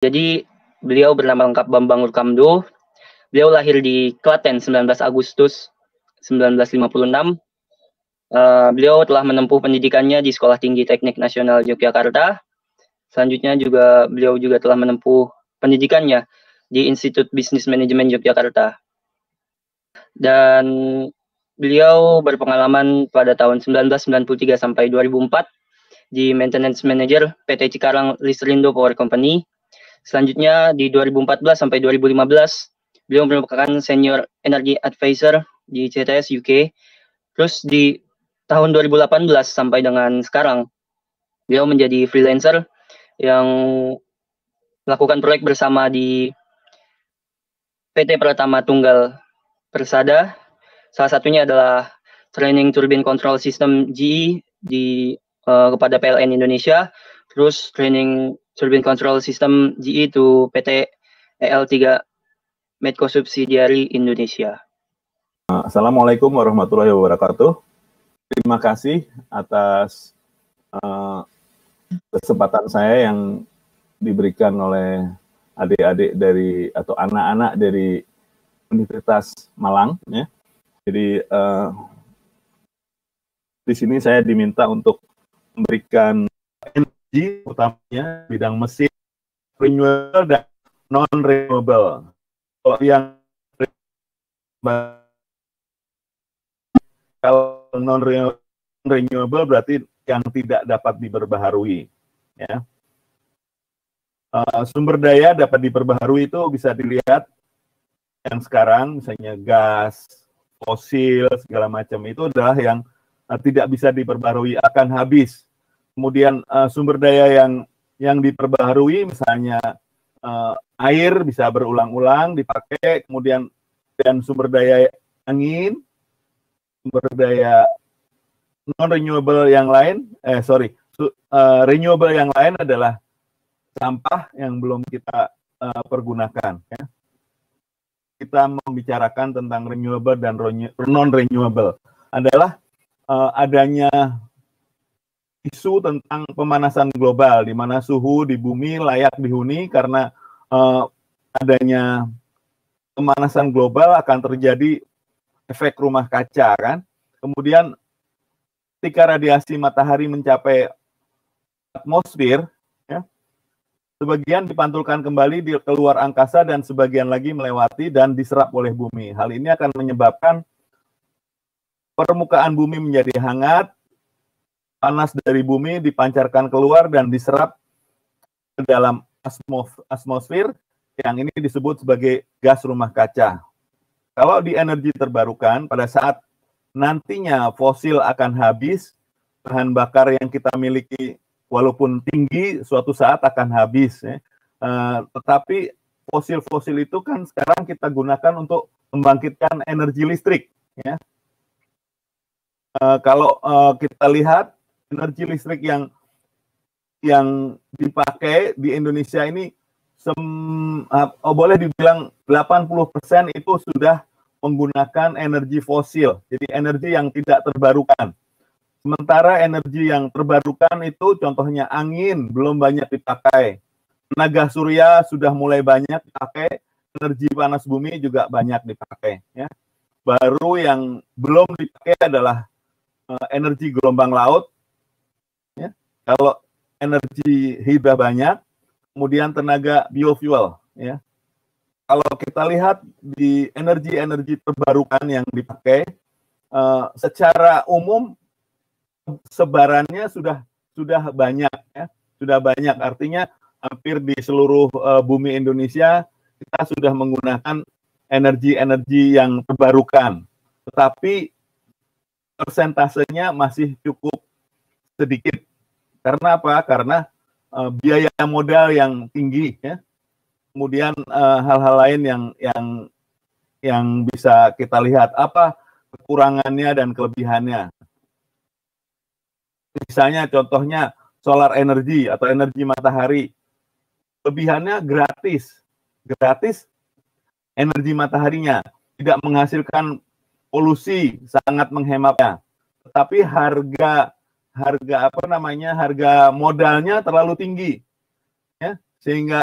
Jadi beliau bernama lengkap Bambang Urkamdo. Beliau lahir di Klaten 19 Agustus 1956. Beliau telah menempuh pendidikannya di Sekolah Tinggi Teknik Nasional Yogyakarta. Selanjutnya beliau juga telah menempuh pendidikannya di Institut Bisnis Manajemen Yogyakarta. Dan beliau berpengalaman pada tahun 1993 sampai 2004 di Maintenance Manager PT Cikarang Listrindo Power Company. Selanjutnya di 2014 sampai 2015 beliau merupakan Senior Energy Advisor di CTS UK. Terus di tahun 2018 sampai dengan sekarang beliau menjadi freelancer yang melakukan proyek bersama di PT Pratama Tunggal Persada. Salah satunya adalah training turbine control system GE kepada PLN Indonesia, terus training turbine control system GE to PT EL3 Medco Subsidiary Indonesia. Assalamualaikum warahmatullahi wabarakatuh. Terima kasih atas kesempatan saya yang diberikan oleh adik-adik dari atau anak-anak dari Universitas Malang, ya. Jadi di sini saya diminta untuk memberikan energi, utamanya bidang mesin renewable dan non renewable. Kalau yang non renewable berarti yang tidak dapat diperbaharui, ya. Sumber daya dapat diperbaharui itu bisa dilihat yang sekarang misalnya gas, fosil, segala macam itu adalah yang tidak bisa diperbaharui, akan habis. Kemudian sumber daya yang diperbaharui misalnya air bisa berulang-ulang dipakai, kemudian dan sumber daya angin, sumber daya non renewable yang lain, renewable yang lain adalah sampah yang belum kita pergunakan, ya. Kita membicarakan tentang renewable dan non renewable adalah adanya isu tentang pemanasan global, di mana suhu di bumi layak dihuni karena adanya pemanasan global akan terjadi efek rumah kaca, kan. Kemudian ketika radiasi matahari mencapai atmosfer, ya, sebagian dipantulkan kembali di keluar angkasa dan sebagian lagi melewati dan diserap oleh bumi. Hal ini akan menyebabkan permukaan bumi menjadi hangat, panas dari bumi dipancarkan keluar dan diserap ke dalam atmosfer, yang ini disebut sebagai gas rumah kaca. Kalau di energi terbarukan, pada saat nantinya fosil akan habis, bahan bakar yang kita miliki walaupun tinggi, suatu saat akan habis, ya. Tetapi fosil-fosil itu kan sekarang kita gunakan untuk membangkitkan energi listrik, ya. Kalau kita lihat energi listrik yang dipakai di Indonesia ini, boleh dibilang 80% itu sudah menggunakan energi fosil, jadi energi yang tidak terbarukan. Sementara energi yang terbarukan itu contohnya angin belum banyak dipakai, tenaga surya sudah mulai banyak dipakai, energi panas bumi juga banyak dipakai, ya. Baru yang belum dipakai adalah energi gelombang laut, ya. Kalau energi hibah banyak, kemudian tenaga biofuel, ya. Kalau kita lihat di energi-energi terbarukan yang dipakai, secara umum sebarannya sudah banyak, ya, sudah banyak. Artinya hampir di seluruh bumi Indonesia kita sudah menggunakan energi-energi yang terbarukan. Tetapi persentasenya masih cukup sedikit. Karena apa? Karena biaya modal yang tinggi, ya. Kemudian hal-hal lain yang bisa kita lihat apa kekurangannya dan kelebihannya. Misalnya contohnya solar energi atau energi matahari. Kelebihannya gratis energi mataharinya, tidak menghasilkan polusi, sangat menghematnya. Tetapi harga modalnya terlalu tinggi, ya, sehingga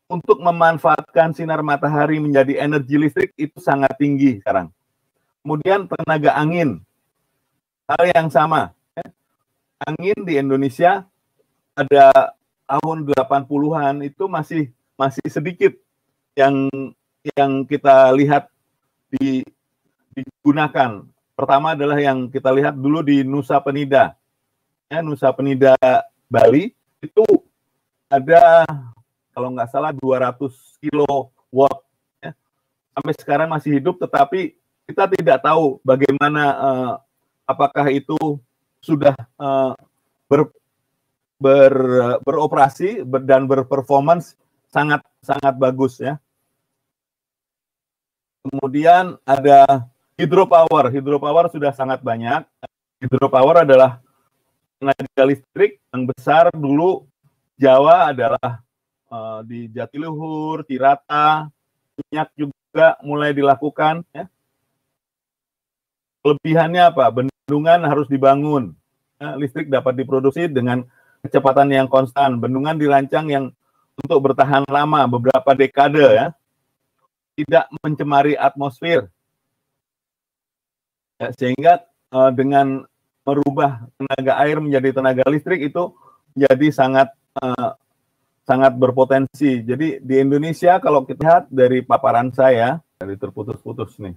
untuk memanfaatkan sinar matahari menjadi energi listrik itu sangat tinggi sekarang. Kemudian tenaga angin, hal yang sama. Angin di Indonesia pada tahun 80-an itu masih sedikit yang kita lihat digunakan. Pertama adalah yang kita lihat dulu di Nusa Penida. Nusa Penida Bali itu ada kalau nggak salah 200 kilowatt. Sampai sekarang masih hidup, tetapi kita tidak tahu bagaimana apakah itu sudah beroperasi dan berperformance sangat bagus ya. Kemudian ada hidropower. Hidropower sudah sangat banyak. Hidropower adalah tenaga listrik yang besar. Dulu Jawa adalah di Jatiluhur, Tirata, Minyak juga mulai dilakukan. Ya. Kelebihannya apa? Bendungan harus dibangun. Listrik dapat diproduksi dengan kecepatan yang konstan. Bendungan dirancang yang untuk bertahan lama, beberapa dekade ya. Tidak mencemari atmosfer. Ya, sehingga dengan merubah tenaga air menjadi tenaga listrik itu jadi sangat berpotensi. Jadi di Indonesia kalau kita lihat dari paparan saya, dari terputus-putus nih.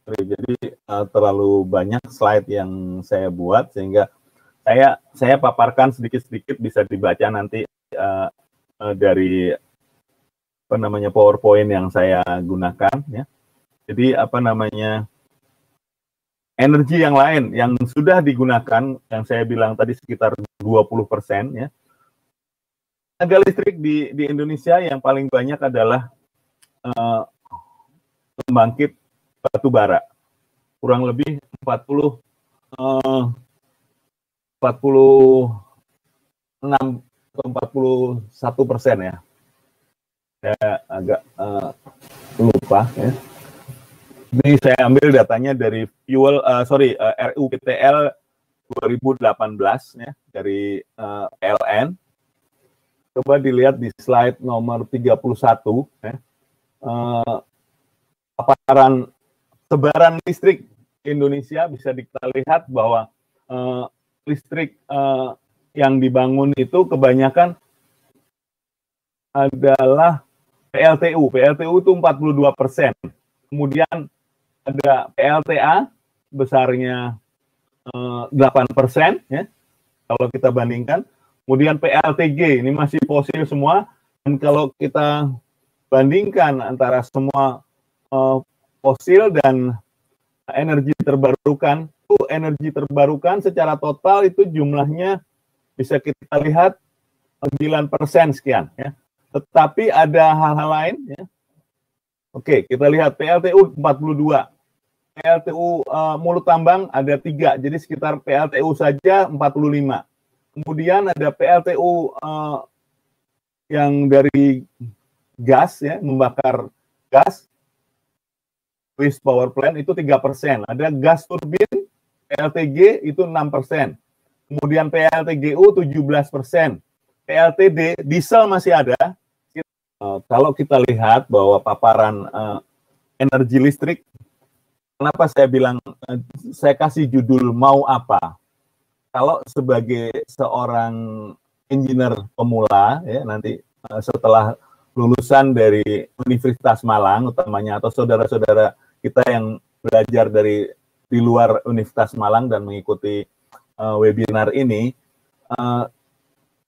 Jadi terlalu banyak slide yang saya buat sehingga saya paparkan sedikit-sedikit, bisa dibaca nanti dari PowerPoint yang saya gunakan ya. Jadi energi yang lain yang sudah digunakan, yang saya bilang tadi sekitar 20% ya. Tenaga listrik di Indonesia yang paling banyak adalah pembangkit batu bara. Kurang lebih 41% ya. Saya agak lupa ya. Ini saya ambil datanya dari RUPTL 2018 ya, dari PLN. Coba dilihat di slide nomor 31 ya. Paparan sebaran listrik Indonesia bisa kita lihat bahwa listrik yang dibangun itu kebanyakan adalah PLTU. PLTU itu 42%. Kemudian ada PLTA besarnya 8% ya, kalau kita bandingkan. Kemudian PLTG ini masih fosil semua. Dan kalau kita bandingkan antara semua fosil dan energi terbarukan, itu energi terbarukan secara total itu jumlahnya bisa kita lihat 9% sekian ya. Tetapi ada hal-hal lain ya. Oke, kita lihat PLTU 42. PLTU mulut tambang ada 3, jadi sekitar PLTU saja 45. Kemudian ada PLTU yang dari gas ya, membakar gas, waste power plant itu 3%. Ada gas turbin, PLTG itu 6%. Kemudian PLTGU 17%. PLTD, diesel masih ada. Kalau kita lihat bahwa paparan energi listrik, kenapa saya bilang, saya kasih judul mau apa? Kalau sebagai seorang engineer pemula, ya nanti setelah lulusan dari Universitas Malang, utamanya atau saudara-saudara kita yang belajar di luar Universitas Malang dan mengikuti webinar ini,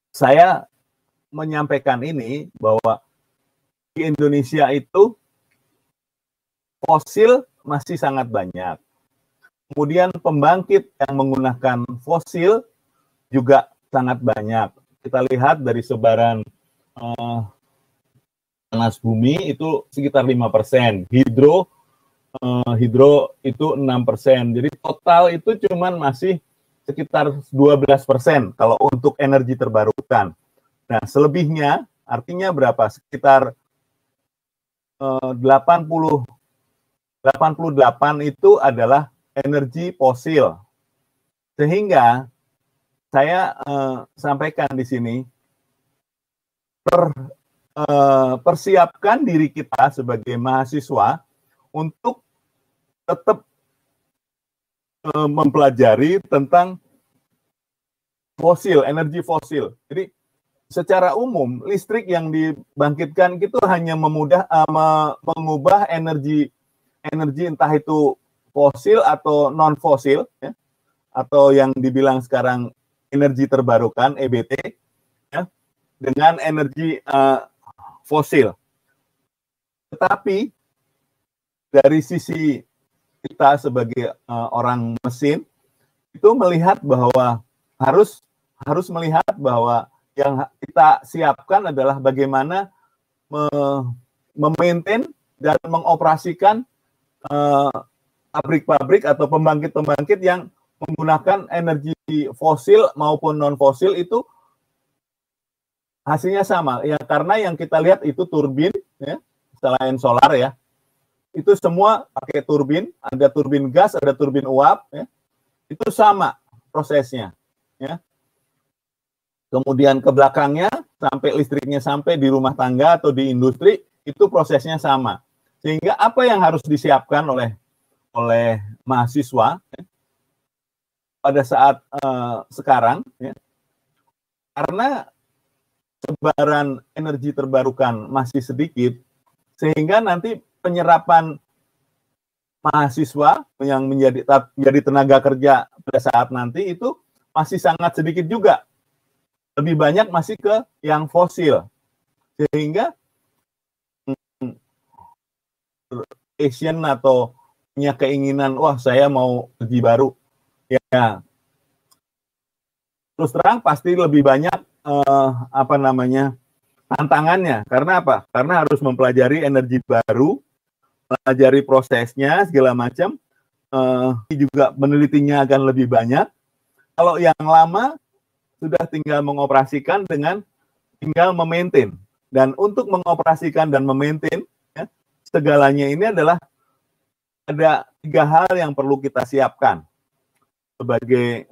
saya menyampaikan ini bahwa di Indonesia itu fosil masih sangat banyak. Kemudian pembangkit yang menggunakan fosil juga sangat banyak. Kita lihat dari sebaran panas bumi itu sekitar 5%. Hidro itu 6%. Jadi total itu cuman masih sekitar 12% kalau untuk energi terbarukan. Nah, selebihnya artinya berapa? Sekitar 88 itu adalah energi fosil. Sehingga saya sampaikan di sini per persiapkan diri kita sebagai mahasiswa untuk tetap mempelajari tentang fosil, energi fosil. Jadi secara umum listrik yang dibangkitkan itu hanya mengubah energi entah itu fosil atau non fosil, ya, atau yang dibilang sekarang energi terbarukan (EBT), ya, dengan energi fosil. Tetapi dari sisi kita sebagai orang mesin itu melihat bahwa harus melihat bahwa yang kita siapkan adalah bagaimana memaintain dan mengoperasikan pabrik-pabrik atau pembangkit-pembangkit yang menggunakan energi fosil maupun non-fosil itu hasilnya sama. Ya, karena yang kita lihat itu turbin, ya, selain solar ya, itu semua pakai turbin, ada turbin gas, ada turbin uap, ya, itu sama prosesnya. Ya. Kemudian ke belakangnya, sampai listriknya sampai di rumah tangga atau di industri, itu prosesnya sama. Sehingga apa yang harus disiapkan oleh mahasiswa, ya, pada saat sekarang, ya, karena sebaran energi terbarukan masih sedikit, sehingga nanti penyerapan mahasiswa yang menjadi tenaga kerja pada saat nanti itu masih sangat sedikit juga. Lebih banyak masih ke yang fosil. Sehingga Asian atau punya keinginan, wah saya mau energi baru. Ya, terus terang pasti lebih banyak tantangannya. Karena apa? Karena harus mempelajari energi baru, pelajari prosesnya segala macam, juga menelitinya akan lebih banyak. Kalau yang lama sudah tinggal mengoperasikan dengan tinggal memaintain. Dan untuk mengoperasikan dan memaintain, ya, segalanya ini adalah ada 3 hal yang perlu kita siapkan sebagai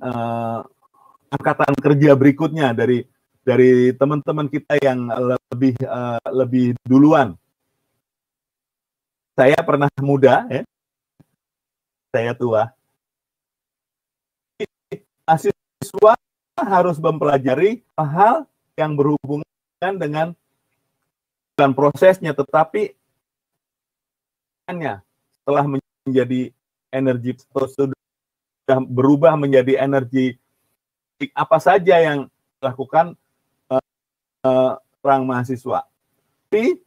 angkatan kerja berikutnya dari teman-teman kita yang lebih duluan. Saya pernah muda, ya, saya tua. Mahasiswa harus mempelajari hal yang berhubungan dengan prosesnya, tetapi setelah menjadi energi sudah berubah menjadi energi, apa saja yang dilakukan orang mahasiswa. Tapi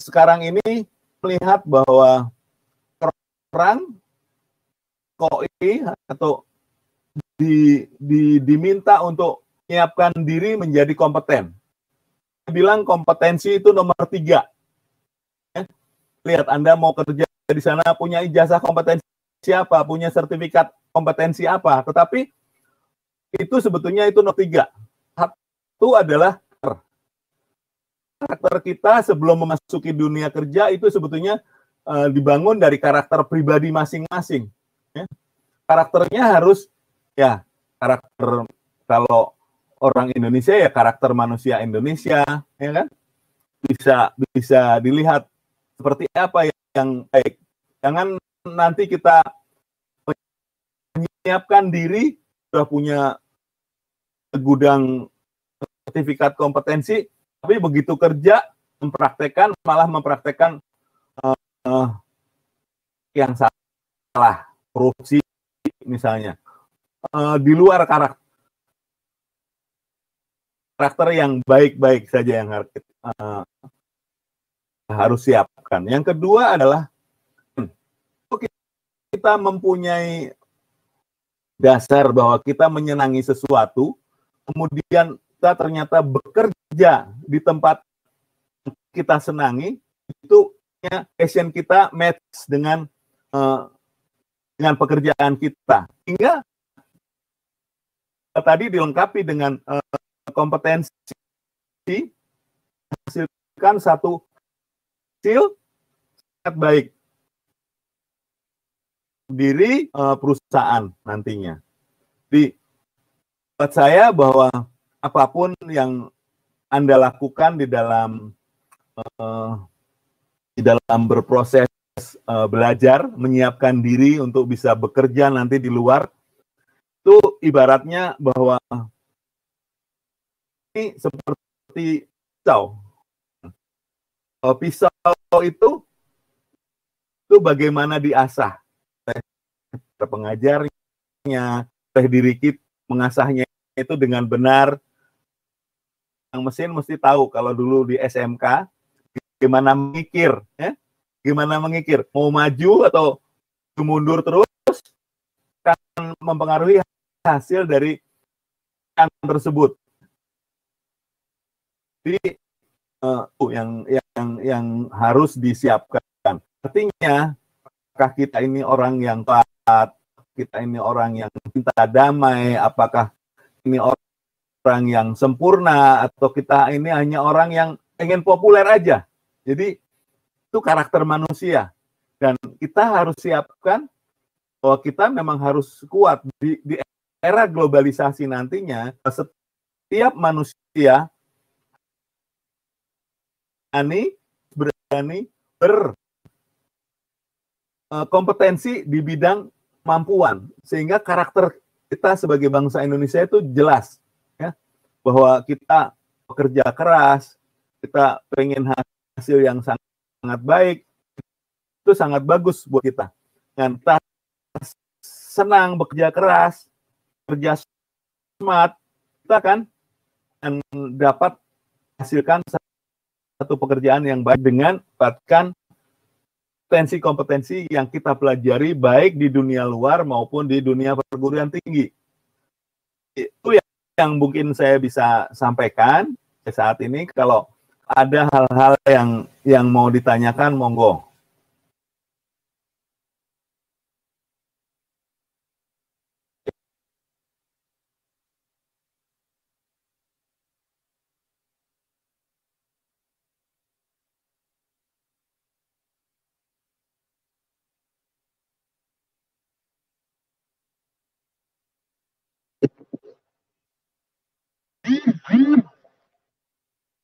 sekarang ini melihat bahwa orang KOI atau diminta untuk menyiapkan diri menjadi kompeten. Saya bilang kompetensi itu nomor 3. Ya. Lihat, Anda mau kerja di sana punya ijazah kompetensi apa, punya sertifikat kompetensi apa, tetapi itu sebetulnya itu nomor 3. Satu adalah karakter kita sebelum memasuki dunia kerja itu sebetulnya dibangun dari karakter pribadi masing-masing. Ya. Karakternya harus, ya, karakter kalau orang Indonesia ya karakter manusia Indonesia, ya kan? Bisa dilihat seperti apa yang baik. Jangan nanti kita menyiapkan diri sudah punya segudang sertifikat kompetensi, tapi begitu kerja malah mempraktekkan yang salah, korupsi misalnya. Di luar karakter yang baik-baik saja yang harus siapkan. Yang kedua adalah kita mempunyai dasar bahwa kita menyenangi sesuatu, kemudian kita ternyata bekerja di tempat kita senangi, itu passion kita match dengan pekerjaan kita. Hingga tadi dilengkapi dengan kompetensi, hasilkan satu skill sangat baik diri perusahaan nantinya. Jadi buat saya bahwa apapun yang Anda lakukan di dalam berproses belajar, menyiapkan diri untuk bisa bekerja nanti di luar, itu ibaratnya bahwa ini seperti pisau. Pisau itu bagaimana diasah oleh pengajarnya, oleh diri kita, mengasahnya itu dengan benar. Yang mesin mesti tahu kalau dulu di SMK gimana mengikir, ya? Gimana mengikir, mau maju atau mundur terus akan mempengaruhi hasil dari yang tersebut. Jadi yang harus disiapkan. Artinya, apakah kita ini orang yang taat, kita ini orang yang cinta damai, apakah ini orang yang sempurna, atau kita ini hanya orang yang ingin populer aja. Jadi itu karakter manusia, dan kita harus siapkan bahwa kita memang harus kuat di era globalisasi nantinya. Setiap manusia berani berkompetensi di bidang kemampuan, sehingga karakter kita sebagai bangsa Indonesia itu jelas, ya, bahwa kita bekerja keras, kita pengen hasil yang sangat baik, itu sangat bagus buat kita. Dan kita senang bekerja keras, kerja smart, kita kan dapat hasilkan satu pekerjaan yang baik dengan mendapatkan kompetensi yang kita pelajari baik di dunia luar maupun di dunia perguruan tinggi. Itu yang mungkin saya bisa sampaikan saat ini. Kalau ada hal-hal yang mau ditanyakan, monggo.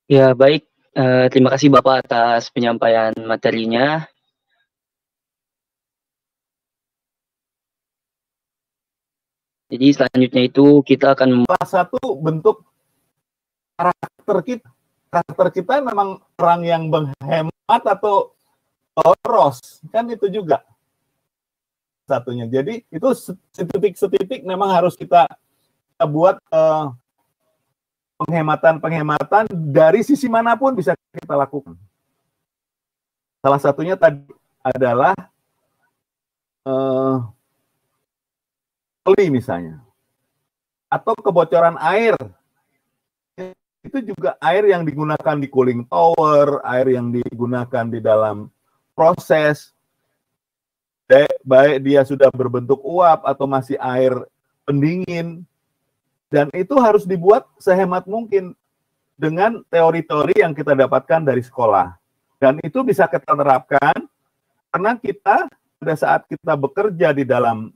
Ya, baik. Terima kasih Bapak atas penyampaian materinya. Jadi selanjutnya itu kita akan salah satu bentuk karakter kita memang orang yang menghemat atau boros, kan itu juga satunya. Jadi itu setitik memang harus kita buat penghematan dari sisi manapun bisa kita lakukan. Salah satunya tadi adalah misalnya, atau kebocoran air. Itu juga air yang digunakan di cooling tower, air yang digunakan di dalam proses, baik dia sudah berbentuk uap atau masih air pendingin. Dan itu harus dibuat sehemat mungkin dengan teori-teori yang kita dapatkan dari sekolah. Dan itu bisa kita terapkan karena kita pada saat kita bekerja di dalam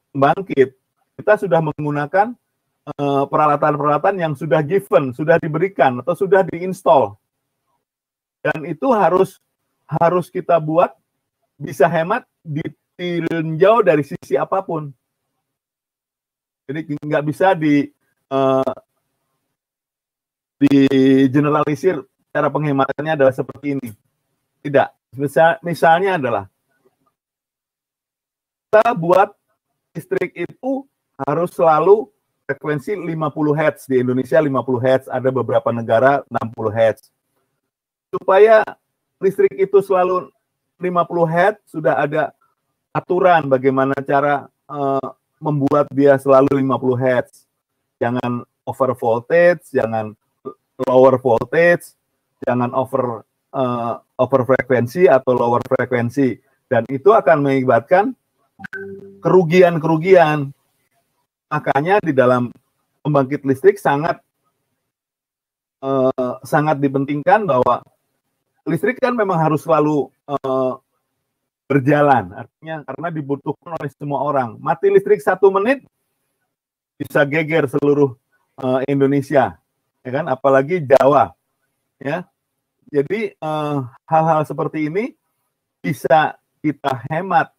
pembangkit, kita sudah menggunakan peralatan-peralatan yang sudah given, sudah diberikan atau sudah diinstal. Dan itu harus kita buat bisa hemat ditinjau dari sisi apapun. Jadi nggak bisa di generalisir cara penghematannya adalah seperti ini. Tidak. Misalnya adalah kita buat listrik itu harus selalu frekuensi 50 Hz. Di Indonesia 50 Hz, ada beberapa negara 60 Hz. Supaya listrik itu selalu 50 Hz, sudah ada aturan bagaimana cara membuat dia selalu 50 Hz. Jangan over voltage, jangan lower voltage, jangan over frekuensi atau lower frekuensi, dan itu akan mengakibatkan kerugian. Makanya di dalam pembangkit listrik sangat dipentingkan bahwa listrik kan memang harus selalu berjalan, artinya karena dibutuhkan oleh semua orang. Mati listrik 1 menit bisa geger seluruh Indonesia, ya kan? Apalagi Jawa. ya. Jadi hal-hal seperti ini bisa kita hemat.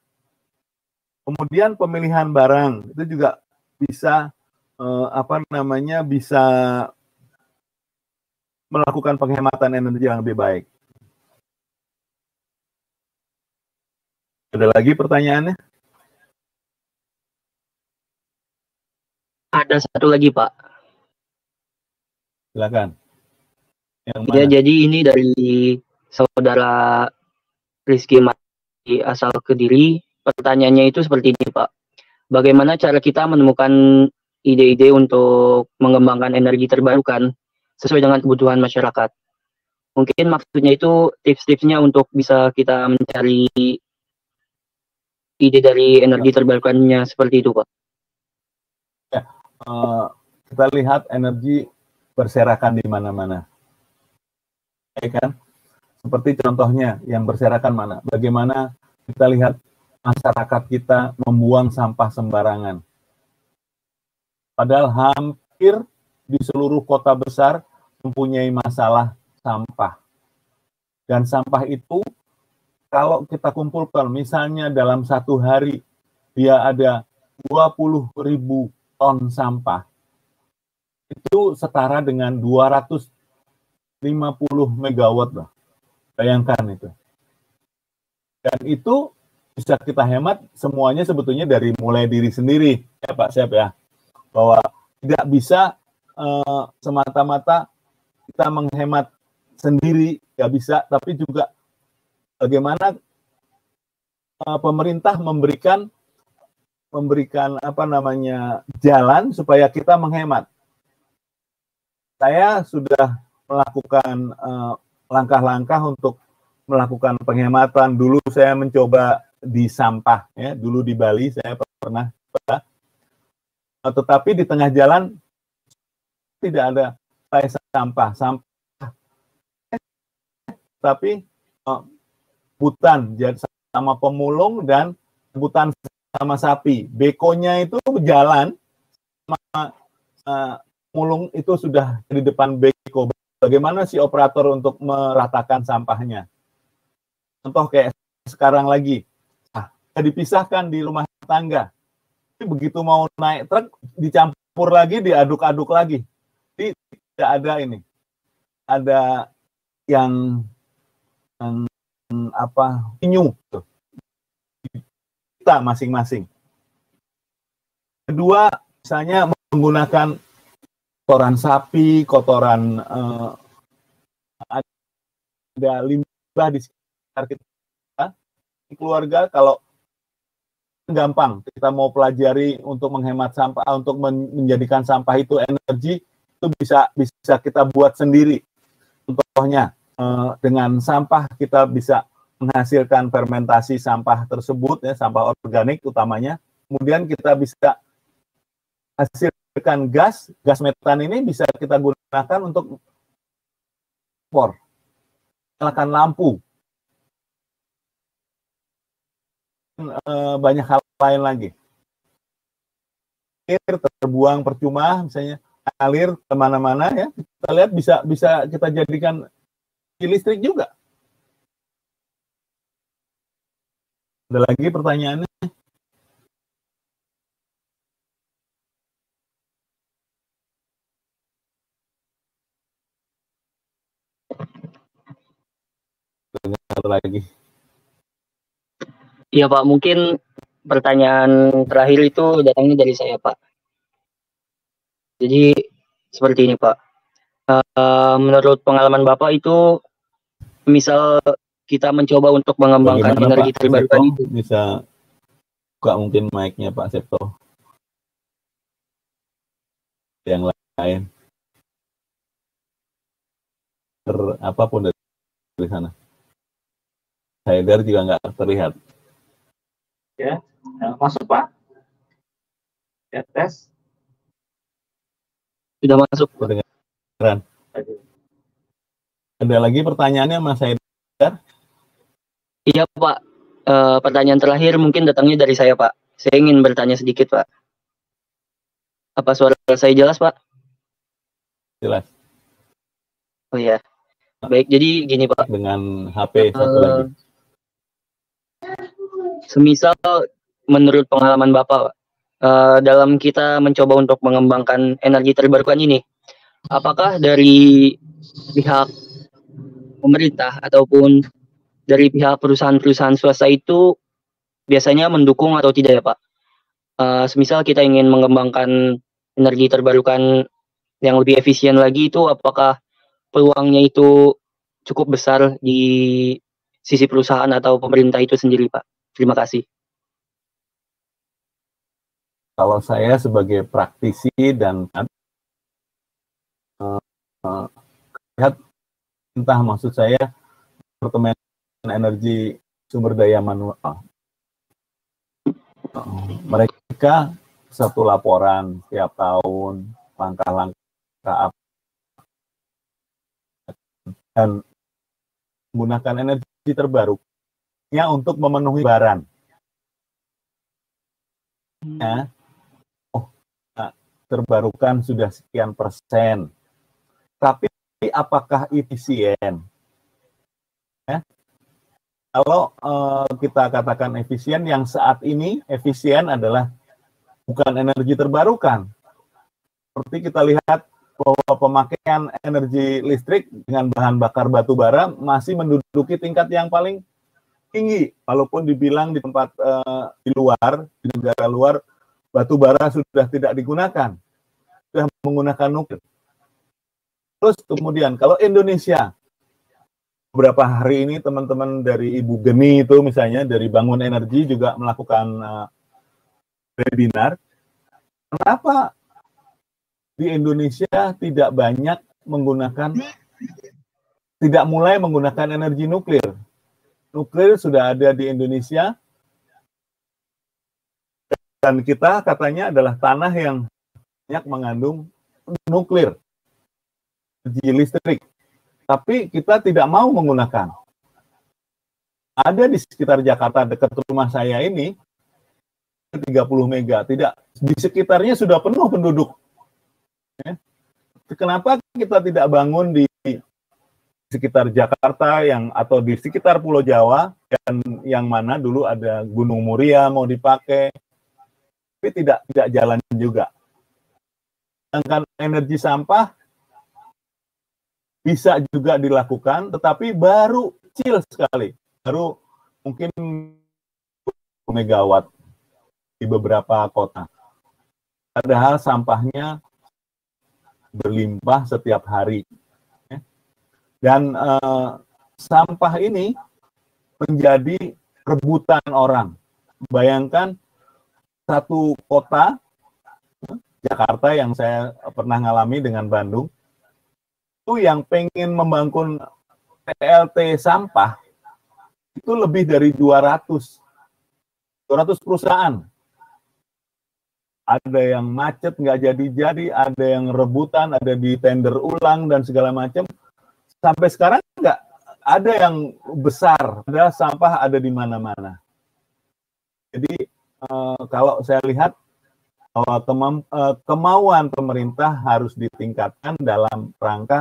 Kemudian pemilihan barang itu juga bisa bisa melakukan penghematan energi yang lebih baik. Ada lagi pertanyaannya? Ada satu lagi, Pak. Silakan. Yang Ya, mana? jadi ini dari saudara Rizky Mati asal Kediri. Pertanyaannya itu seperti ini, Pak. Bagaimana cara kita menemukan ide-ide untuk mengembangkan energi terbarukan sesuai dengan kebutuhan masyarakat? Mungkin maksudnya itu tips-tipsnya untuk bisa kita mencari ide dari energi terbarukannya seperti itu, Pak. Ya, kita lihat energi berserakan di mana-mana. Ya kan? Seperti contohnya yang berserakan mana? Bagaimana kita lihat masyarakat kita membuang sampah sembarangan. Padahal hampir di seluruh kota besar mempunyai masalah sampah. Dan sampah itu kalau kita kumpulkan, misalnya dalam satu hari, dia ada 20.000 ton sampah, itu setara dengan 250 megawatt loh. Bayangkan itu. Dan itu bisa kita hemat semuanya sebetulnya dari mulai diri sendiri, ya Pak Syep ya. Bahwa tidak bisa semata-mata kita menghemat sendiri, nggak bisa, tapi juga bagaimana pemerintah memberikan jalan supaya kita menghemat. Saya sudah melakukan langkah-langkah untuk melakukan penghematan. Dulu saya mencoba di sampah, ya. Dulu di Bali saya pernah, tetapi di tengah jalan tidak ada sampah, tapi hutan, jadi sama pemulung dan rebutan sama sapi. Bekonya itu berjalan, sama pemulung itu sudah di depan beko. Bagaimana si operator untuk meratakan sampahnya? Contoh kayak sekarang lagi, dipisahkan di rumah tangga. Tapi begitu mau naik truk, dicampur lagi, diaduk-aduk lagi. Jadi tidak ada ini. Ada yang penyu kita masing-masing. Kedua, misalnya menggunakan kotoran sapi, kotoran ada limbah di sekitar kita. Di keluarga kalau gampang kita mau pelajari untuk menghemat sampah, untuk menjadikan sampah itu energi, itu bisa kita buat sendiri. Contohnya dengan sampah kita bisa menghasilkan fermentasi sampah tersebut, ya, sampah organik utamanya. Kemudian kita bisa hasilkan gas metan ini bisa kita gunakan untuk kompor, nyalakan lampu, banyak hal lain lagi. Air terbuang percuma, misalnya alir kemana-mana, ya, kita lihat bisa kita jadikan listrik juga. Ada lagi pertanyaannya? Ada lagi? Iya, Pak, mungkin pertanyaan terakhir itu datangnya dari saya, Pak. Jadi seperti ini, Pak. Menurut pengalaman Bapak itu, misal kita mencoba untuk mengembangkan Bagaimana energi Pak terbarukan Septo? itu. Bisa buka mungkin mic-nya Pak Septo. Yang lain. Apapun dari sana. Haidar juga nggak terlihat. Ya, masuk Pak. Ya, tes. Sudah masuk, Pak. Kedengaran. Ada lagi pertanyaannya Mas Haidar? Iya, Pak. Pertanyaan terakhir mungkin datangnya dari saya, Pak. Saya ingin bertanya sedikit, Pak. Apa suara saya jelas, Pak? Jelas. Oh iya. Baik, jadi gini Pak, dengan HP satu lagi. Semisal menurut pengalaman Bapak, dalam kita mencoba untuk mengembangkan energi terbarukan ini, apakah dari pihak pemerintah ataupun dari pihak perusahaan-perusahaan swasta itu biasanya mendukung atau tidak ya Pak? Semisal kita ingin mengembangkan energi terbarukan yang lebih efisien lagi itu, apakah peluangnya itu cukup besar di sisi perusahaan atau pemerintah itu sendiri Pak? Terima kasih. Kalau saya sebagai praktisi dan lihat, entah maksud saya Departemen Energi Sumber Daya Manual, mereka satu laporan tiap tahun, langkah-langkah apa, dan menggunakan energi terbarukannya untuk memenuhi baran. Ya, terbarukan sudah sekian persen, tapi apakah efisien? Ya. Kalau kita katakan efisien, yang saat ini efisien adalah bukan energi terbarukan. Seperti kita lihat bahwa pemakaian energi listrik dengan bahan bakar batu bara masih menduduki tingkat yang paling tinggi, walaupun dibilang di tempat di luar, di negara luar, batu bara sudah tidak digunakan, sudah menggunakan nuklir. Terus kemudian kalau Indonesia, beberapa hari ini teman-teman dari Ibu Geni itu misalnya dari Bangun Energi juga melakukan webinar. Kenapa di Indonesia tidak banyak tidak mulai menggunakan energi nuklir? Nuklir sudah ada di Indonesia, dan kita katanya adalah tanah yang banyak mengandung nuklir, energi listrik. Tapi kita tidak mau menggunakan. Ada di sekitar Jakarta, dekat rumah saya ini, 30 mega. Tidak, di sekitarnya sudah penuh penduduk. Ya. Kenapa kita tidak bangun di sekitar Jakarta atau di sekitar Pulau Jawa, yang mana dulu ada Gunung Muria mau dipakai, tapi tidak jalan juga. Sedangkan energi sampah bisa juga dilakukan, tetapi baru kecil sekali, baru mungkin megawatt di beberapa kota. Padahal sampahnya berlimpah setiap hari. Dan sampah ini menjadi rebutan orang. Bayangkan satu kota, Jakarta yang saya pernah ngalami dengan Bandung, itu yang pengen membangun PLT sampah itu lebih dari 200 perusahaan. Ada yang macet nggak jadi-jadi, ada yang rebutan, ada di tender ulang dan segala macam. Sampai sekarang nggak ada yang besar, ada sampah ada di mana-mana. Jadi kalau saya lihat bahwa kemauan pemerintah harus ditingkatkan dalam rangka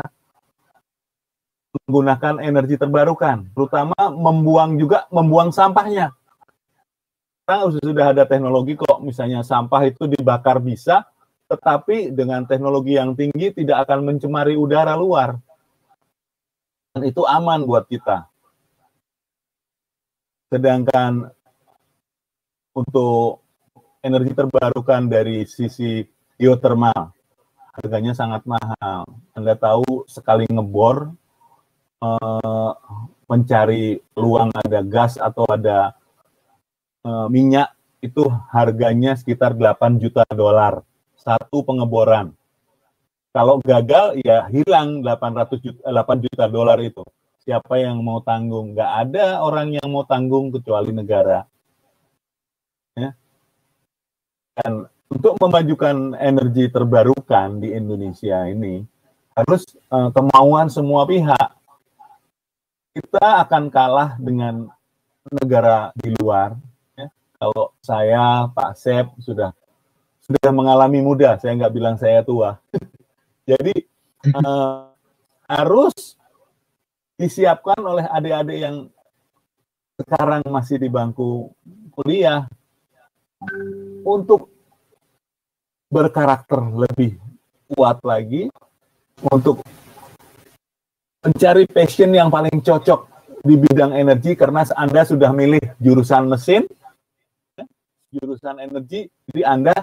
menggunakan energi terbarukan, terutama membuang sampahnya. Sekarang sudah ada teknologi kok, misalnya sampah itu dibakar bisa, tetapi dengan teknologi yang tinggi tidak akan mencemari udara luar. Dan itu aman buat kita. Sedangkan untuk energi terbarukan dari sisi geothermal, harganya sangat mahal. Anda tahu, sekali ngebor, mencari peluang ada gas atau ada minyak, itu harganya sekitar 8 juta dolar satu pengeboran. Kalau gagal ya hilang 8 juta dolar itu. Siapa yang mau tanggung? Nggak ada orang yang mau tanggung kecuali negara. Ya. Dan untuk memajukan energi terbarukan di Indonesia ini harus kemauan semua pihak. Kita akan kalah dengan negara di luar. Ya. Kalau saya, Pak Sep, sudah mengalami muda, saya nggak bilang saya tua. Jadi harus disiapkan oleh adik-adik yang sekarang masih di bangku kuliah untuk berkarakter lebih kuat lagi, untuk mencari passion yang paling cocok di bidang energi, karena Anda sudah milih jurusan mesin, jurusan energi, jadi Anda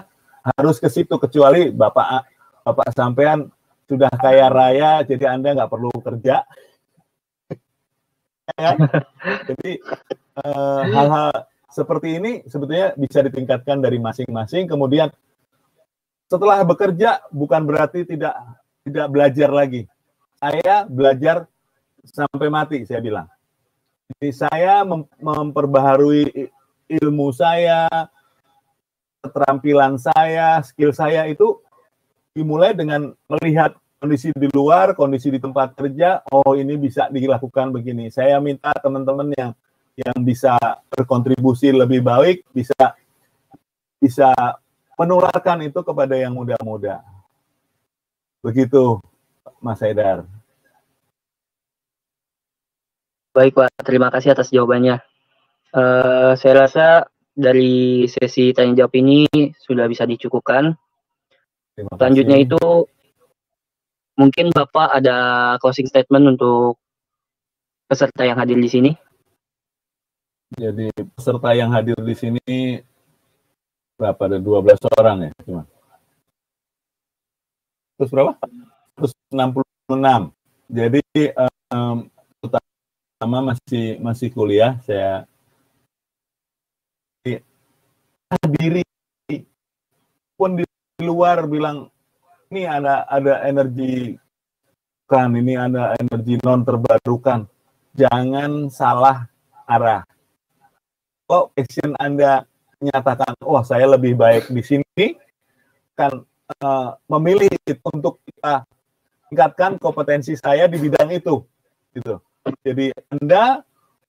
harus ke situ, kecuali Bapak sampean sudah kaya raya, jadi Anda nggak perlu kerja. Jadi hal-hal seperti ini sebetulnya bisa ditingkatkan dari masing-masing. Kemudian setelah bekerja bukan berarti tidak belajar lagi. Saya belajar sampai mati, saya bilang. Jadi saya memperbaharui ilmu saya, keterampilan saya, skill saya itu dimulai dengan melihat kondisi di luar, kondisi di tempat kerja. Oh, ini bisa dilakukan begini. Saya minta teman-teman yang bisa berkontribusi lebih baik, bisa menularkan itu kepada yang muda-muda. Begitu, Mas Haidar. Baik Pak, terima kasih atas jawabannya. Saya rasa dari sesi tanya jawab ini sudah bisa dicukupkan. Selanjutnya itu mungkin Bapak ada closing statement untuk peserta yang hadir di sini. Jadi peserta yang hadir di sini berapa? Ada 12 orang ya, cuma. Terus berapa? 166. Jadi pertama masih kuliah, saya hadiri pun di luar bilang ini ada energi kan, ini ada energi non terbarukan. Jangan salah arah. Kalau passion Anda menyatakan, oh saya lebih baik di sini, kan memilih untuk kita tingkatkan kompetensi saya di bidang itu, gitu. Jadi Anda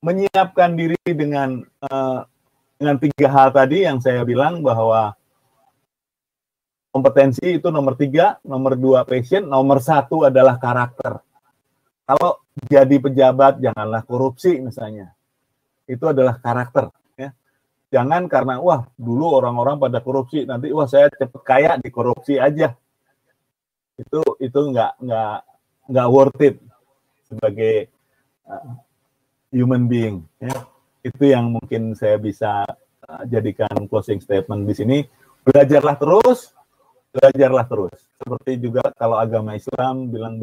menyiapkan diri dengan 3 hal tadi yang saya bilang, bahwa kompetensi itu nomor 3, nomor 2 passion, nomor 1 adalah karakter. Kalau jadi pejabat janganlah korupsi misalnya. Itu adalah karakter. Ya. Jangan karena wah dulu orang-orang pada korupsi, nanti wah saya cepet kaya dikorupsi aja. Itu nggak worth it sebagai human being. Ya. Itu yang mungkin saya bisa jadikan closing statement di sini. Belajarlah terus. Seperti juga kalau agama Islam bilang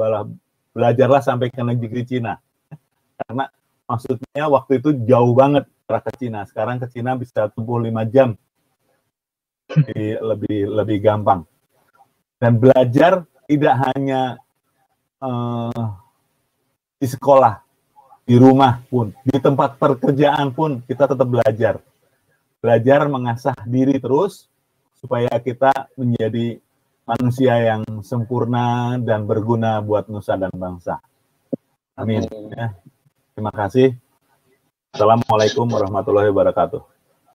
belajarlah sampai ke negeri Cina. Karena maksudnya waktu itu jauh banget ke Cina. Sekarang ke Cina bisa tempuh 5 jam. Jadi lebih gampang. Dan belajar tidak hanya di sekolah, di rumah pun, di tempat pekerjaan pun kita tetap belajar. Belajar mengasah diri terus supaya kita menjadi manusia yang sempurna dan berguna buat nusa dan bangsa. Amin. Ya. Terima kasih. Assalamualaikum warahmatullahi wabarakatuh.